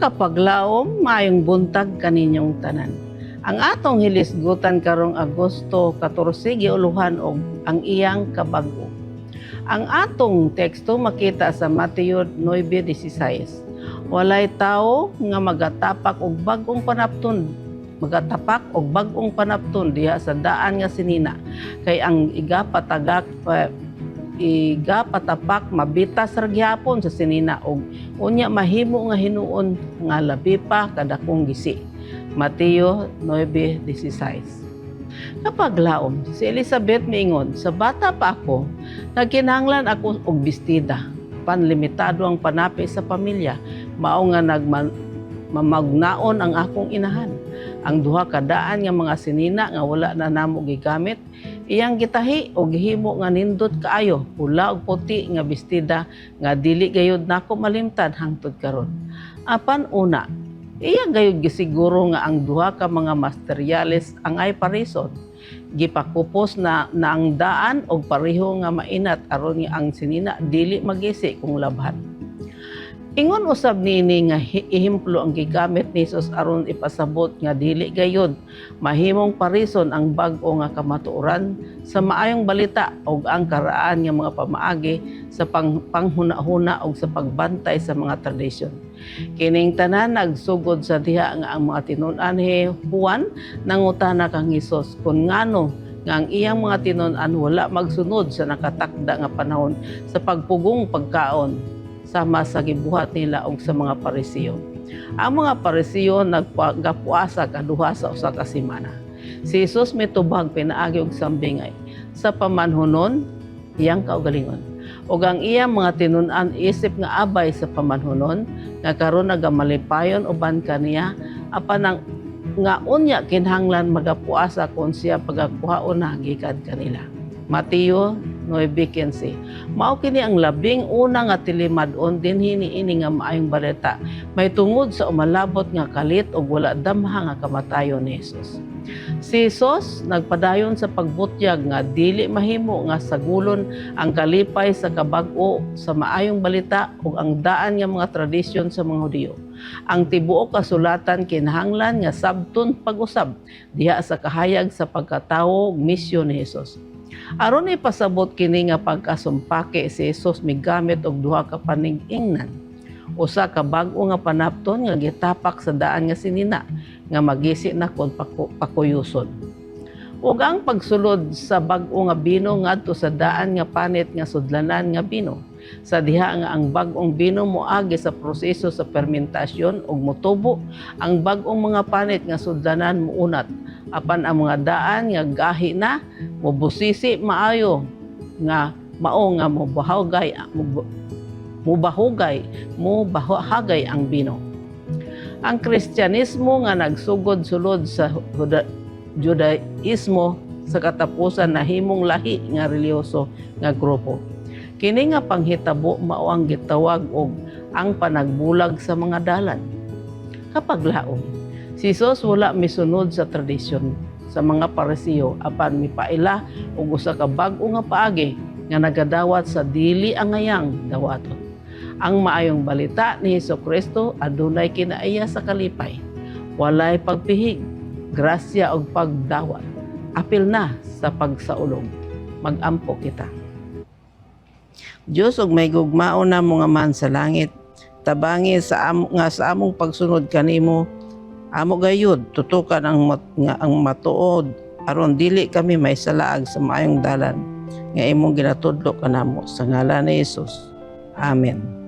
Makapaglaom, maayong buntag kaninyong tanan. Ang atong hilisgutan karong Agosto 14 giuluhan og ang iyang kabag-o. Ang atong teksto makita sa Mateo 9:16. Walay tao nga magatapak og bag-ong panapton diha sa daan nga sinina, kay ang igapatapak mabitas ra gyapon sa sinina og unya mahimo nga hinuon nga labi pa kadakong gisi. Mateo 9:16. Kapag laom, si Elizabeth miingon, sa bata pa ako, nagkinahanglan ako og bestida. Panlimitado ang panapi sa pamilya, mao nga mamagnaon ang akong inahan. Ang duha ka daan nga mga sinina nga wala na namo gigamit, iyang gitahi og gihimo nga nindot kaayo, pula og puti nga bestida nga dili gayud nako malimtan hangtod karon. Apan una, iya gayud gisiguro nga ang duha ka mga materyales ang ay parison. Gipakupos na ang daan og pareho nga mainat aron nga ang sinina dili magisi kung labhan. Ingon usab nini nga ihemplo ang gigamit ni Jesus aron ipasabot nga dili gayud mahimong parison ang bag-o nga kamatuoran sa maayong balita ug ang karaan nga mga pamaagi sa panghuna-huna ug sa pagbantay sa mga tradisyon. Kining tanan nagsugod sa diha nga ang mga tinun-an ni Juan nangutana kang Hesus kung ngano nga ang iyang mga tinun-an wala magsunod sa nakatakda nga panahon sa pagpugong pagkaon sama sa gibuhat nila og sa mga Parisiyo. Ang mga Parisiyo nagpagapuasa kaduha sa usa ka semana. Si Jesus mitubag pinaagi og sambingay sa pamanhunon iyang kaugalingon. Ug ang iyang mga tinun-an isip nga abay sa pamanhunon nga karon nagamalipayon uban kaniya apan nga unya kinahanglan magapuasa kon siya pagakuhaon na gikan kanila. Mateo 9:15. Mao kini ang labing una nga tilimadon dinhi niini nga maayong balita. May tungod sa umalabot nga kalit ug wala damha nga kamatayon ni Jesus. Si Jesus nagpadayon sa pagbutyag nga dili mahimo nga sagulon ang kalipay sa kabag-o sa maayong balita ug ang daan nga mga tradisyon sa mga Hudiyo. Ang tibuok kasulatan kinahanglan nga sabton pag-usab diha sa kahayag sa pagkatawo ug misyon ni Jesus. Aron ipasabot kini nga pagkasumpake si Jesus migamit og duha ka panig-ingnan. Usa ka bag-o nga panapton nga gitapak sa daan nga sinina nga magisi na kon pakuyuson. Ug ang pagsulod sa bag-o nga bino ngadto sa daan nga panit nga sudlanan nga bino. Sa diha nga ang bag-ong bino moagi sa proseso sa fermentasyon ug motubo, ang bag-ong mga panit nga sudlanan muunat. Apan ang mga daan nga gahi na mobusisi maayo nga mao nga mubahugay ang bino. Ang Kristyanismo nga nagsugod-sulod sa Judaismo sa katapusan nahimong lahi nga reliyoso nga grupo. Kini nga panghitabo mao ang gitawag og ang panagbulag sa mga dalan. Kapag laom, si Jesus wala misunod sa tradisyon sa mga Parisiyo apan mipaila og usa ka bag-o nga paagi nga nagadawat sa dili angayang dawaton. Ang maayong balita ni Hesukristo adunay kinaiya sa kalipay. Walay pagpihig, grasya og pagdawat. Apil na sa pagsaulog. Mag-ampo kita. Diyos og may gugmao na mga man sa langit, tabangi sa among pagsunod kanimo, amo gayud tutukan ang matuod aron dili kami may salaag sa maayong dalan nga imong ginatudlo kanamo sa ngalan ni Jesus. Amen.